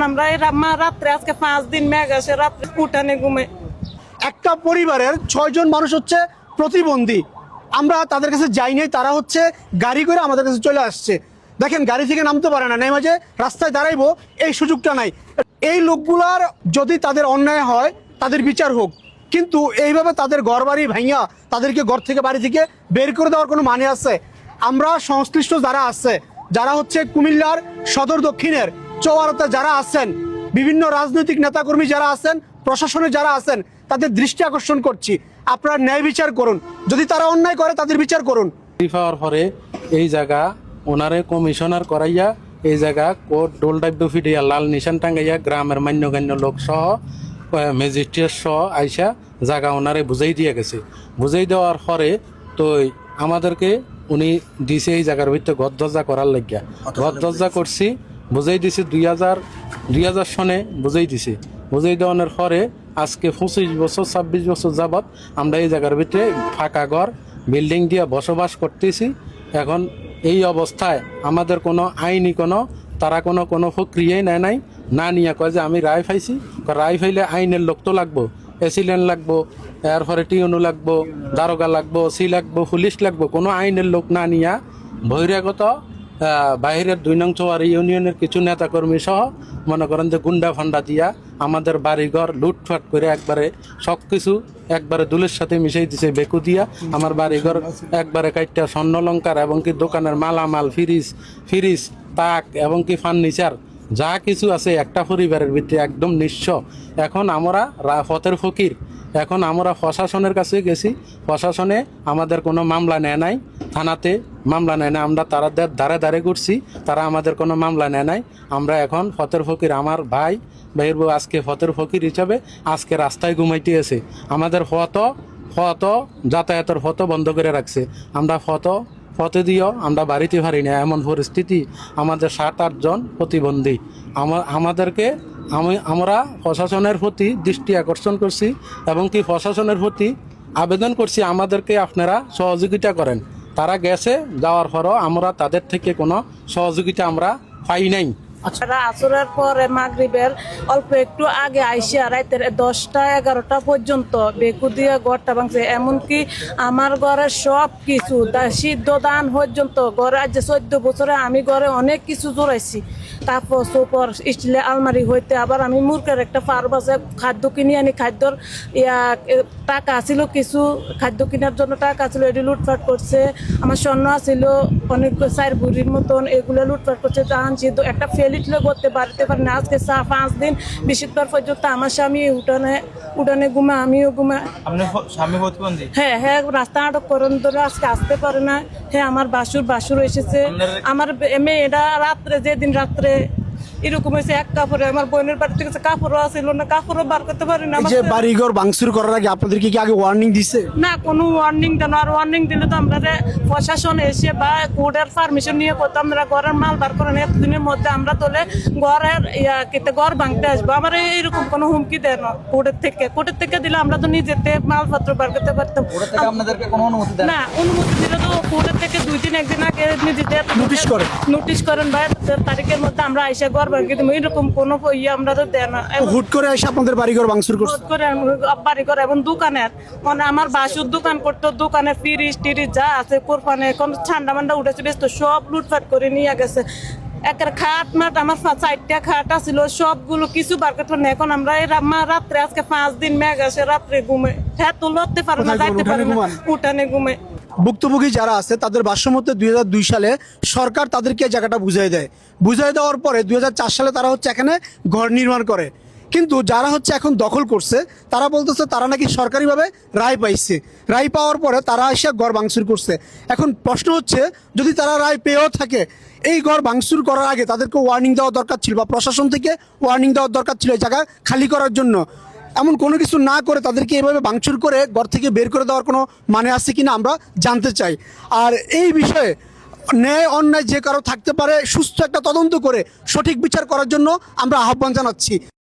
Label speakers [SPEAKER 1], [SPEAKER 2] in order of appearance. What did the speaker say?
[SPEAKER 1] আমরা এই রাত্রে আজকে 5 দিন মেঘ আসে, রাত্রে উঠানে ঘুমে।
[SPEAKER 2] একটা পরিবারের 6 জন মানুষ হচ্ছে প্রতিবন্ধী। আমরা তাদের কাছে যাই নাই, তারা হচ্ছে গাড়ি করে আমাদের কাছে চলে আসছে। দেখেন, গাড়ি থেকে নামতে পারে না, নেমে যে রাস্তায় দাঁড়াইবো এই সুযোগটা নাই। এই লোকগুলার যদি তাদের অন্যায় হয় তাদের বিচার হোক, কিন্তু এইভাবে তাদের ঘর বাড়ি ভাঙিয়া তাদেরকে ঘর থেকে বাড়ি থেকে বের করে দেওয়ার কোনো মানে আছে? আমরা সংশ্লিষ্ট যারা আছে, যারা হচ্ছে কুমিল্লার সদর দক্ষিণের চৌয়ারতে যারা আছেন, বিভিন্ন রাজনৈতিক নেতাকর্মী যারা আছেন, প্রশাসনে যারা আছেন, তাদের দৃষ্টি আকর্ষণ করছি, আপনারা ন্যায় বিচার করুন। যদি তারা অন্যায় করে তাদের বিচার করুন।
[SPEAKER 3] পাওয়ার পরে এই জায়গা ওনারে কমিশনার করাইয়া এই জায়গা কোর্ট ডোল ডাব্য ফিডিয়া লাল নিশান টাঙ্গাইয়া গ্রামের মান্যগণ্য লোক সহ ম্যাজিস্ট্রেট সহ আইসা জায়গা ওনারে বুঝাই দিয়ে গেছে। বুঝাই দেওয়ার পরে তো আমাদেরকে উনি দিছে এই জায়গার ভিতরে গদদরজা করার লাগিয়া। গদদরজা করছি, বুঝাই দিছে 2000 সনে বুঝাই দিছে। বুঝাই দেওয়ানোর পরে আজকে 25 বছর 26 বছর যাবৎ আমরা এই জায়গার ভিতরে ফাঁকা ঘর বিল্ডিং দিয়ে বসবাস করতেছি। এখন এই অবস্থায় আমাদের কোনো আইনি তারা কোনো প্রক্রিয়াই নেয় নাই, না নিয়ে কয় যে আমি রায় পাইছি। রায় পাইলে আইনের লোক তো লাগবো, এসিলেন্ট লাগবো, এরপরে টিউনু লাগবো, দারোগা লাগবো, সি লাগবো, পুলিশ লাগবো। কোনো আইনের লোক না নিয়া বহিরাগত বাইরের 2 নং চৌয়ারি ইউনিয়নের কিছু নেতাকর্মী সহ মনে করেন যে গুন্ডা ফান্ডা দিয়া আমাদের বাড়িঘর লুটফাট করে একবারে সব কিছু একবারে দুলের সাথে মিশাই দিছে। বেকু দিয়া আমার বাড়িঘর একবারে কাইটটা স্বর্ণলঙ্কার এবং কি দোকানের মালামাল, ফ্রিজ তাক এবং কি ফার্নিচার যা কিছু আছে একটা পরিবারের ভিতরে একদম নিঃস্ব। এখন আমরা পথের ফকির। এখন আমরা প্রশাসনের কাছে গেছি, প্রশাসনে আমাদের কোনো মামলা নেয় নাই, থানাতে মামলা নেয় না। আমরা তাদের দ্বারে ঘুরছি, তারা আমাদের কোনো মামলা নেয় নাই। আমরা এখন ফতের ফকির, আমার ভাই ভাইয়ের বউ আজকে ফতের ফকির হিসাবে আজকে রাস্তায় ঘুমাইতে আছে। আমাদের ফত যাতায়াতের ফত বন্ধ করে রাখছে। আমরা ফতে দিয়েও আমরা বাড়িতে পারি না, এমন পরিস্থিতি। আমাদের 7-8 জন প্রতিবন্ধী। আমাদেরকে আমরা প্রশাসনের প্রতি দৃষ্টি আকর্ষণ করছি এবং কি প্রশাসনের প্রতি আবেদন করছি আমাদেরকে আপনারা সহযোগিতা করেন। তারা গেছে, যাওয়ার পরও আমরা তাদের থেকে কোনো সহযোগিতা আমরা পাই নাই।
[SPEAKER 1] আসরের পরে মাগরিবের অল্প একটু আগে আইসা রাতের 10টা-11টা পর্যন্ত বেকু দিয়ে ঘরটা ভাঙছে। এমনকি আমার ঘরের সব কিছু সিদ্ধ দান পর্যন্ত ঘরে আজ 14 বছরে আমি ঘরে অনেক কিছু জোড়াইছি। তারপর সোপর স্টিলের আলমারি হইতে আবার আমি মুরগের একটা ফার্ম আছে, খাদ্য কিনে আনি। খাদ্যর টাকা ছিল, কিছু খাদ্য কেনার জন্য টাকা ছিল, এটি লুটপাট করছে। আমার স্বর্ণ ছিল অনেক 4 ভরির মতন, এগুলো লুটপাট করছে। আনছি তো একটা ফেলিটলে করতে পারতে পারি না। আজকে 5 দিন বৃহস্পতিবার পর্যন্ত আমার স্বামী উঠানে ঘুমা, আমিও ঘুমা। হ্যাঁ, রাস্তা আটক করেন ধরে আজকে আসতে পারে না। হ্যাঁ, আমার বাসুর এসেছে। আমার মেয়েটা রাত্রে, যেদিন রাত্রে এরকম হয়েছে, এক কাপড়ে আমার বোনের বাড়ি থেকে কাপড়ও আসছিল না, কাপড়ও বার করতে পারি না।
[SPEAKER 2] যে বাড়িঘর ভাঙচুর করার আগে আপনাদেরকে কি আগে ওয়ার্নিং দিছে?
[SPEAKER 1] না, কোনো ওয়ার্নিং দেন। আর ওয়ার্নিং দিলে তো আমরা প্রশাসন এসে বা কোর্টের পারমিশন নিয়ে করতাম। আমরা ঘরের মাল বার করেন, এতদিনের মধ্যে আমরা তোলে ঘর ভাঙতে আসবো। আমার এইরকম কোনো হুমকি দেয় না কোর্টের থেকে দিলে আমরা তো নিজেতে মালপত্র বার করতে পারতাম। না, অনুমতি দিলে তো কোর্টের থেকে 2 দিন 1 দিন আগে নিজেদের নোটিশ করেন বা তারিখের মধ্যে আমরা আইসা ঘর ভাঙিয়ে দেবো, এরকম কোনো আমরা তো দেয় না।
[SPEAKER 2] হুট করে এসে আপনাদের বাড়িঘর ভাঙচুর করছে?
[SPEAKER 1] বাড়িঘর এবং দোকানের মানে আমার বাসুর দোকান করতো, দোকানের ফ্রিজ টিরিজ যা আছে কোরবানে এখন ঠান্ডা মান্ডা উঠেছে বেশ, তো সব লুটপাট করে নিয়ে গেছে। একের খাট মাট আমার 4টা খাট আছিল, সবগুলো কিছু বার করতে পারে না। এখন আমরা এই রাত্রে আজকে 5 দিন মেঘ আসে, রাত্রে ঘুমে। হ্যাঁ, তো লড়তে পারে না, যাইতে পারে না, উঠানে ঘুমে।
[SPEAKER 2] ভুক্তভোগী যারা আছে তাদের ভাষ্যমতে 2002 সালে সরকার তাদেরকে জায়গাটা বুঝাই দেওয়ার পরে 2004 সালে তারা হচ্ছে এখানে ঘর নির্মাণ করে। কিন্তু যারা হচ্ছে এখন দখল করছে তারা বলতেছে তারা নাকি সরকারিভাবে রায় পাইছে, রায় পাওয়ার পরে তারা এসে ঘর ভাঙচুর করছে। এখন প্রশ্ন হচ্ছে, যদি তারা রায় পেয়েও থাকে, এই ঘর ভাঙচুর করার আগে তাদেরকে ওয়ার্নিং দেওয়া দরকার ছিল বা প্রশাসন থেকে ওয়ার্নিং দেওয়ার দরকার ছিল এই জায়গা খালি করার জন্য। এমন কোনো কিছু না করে তাদেরকে এভাবে ভাঙচুর করে ঘর থেকে বের করে দেওয়ার কোনো মানে আছে কিনা আমরা জানতে চাই। আর এই বিষয়ে ন্যায় অন্যায় যে কারো থাকতে পারে, সুস্থ একটা তদন্ত করে সঠিক বিচার করার জন্য আমরা আহ্বান জানাচ্ছি।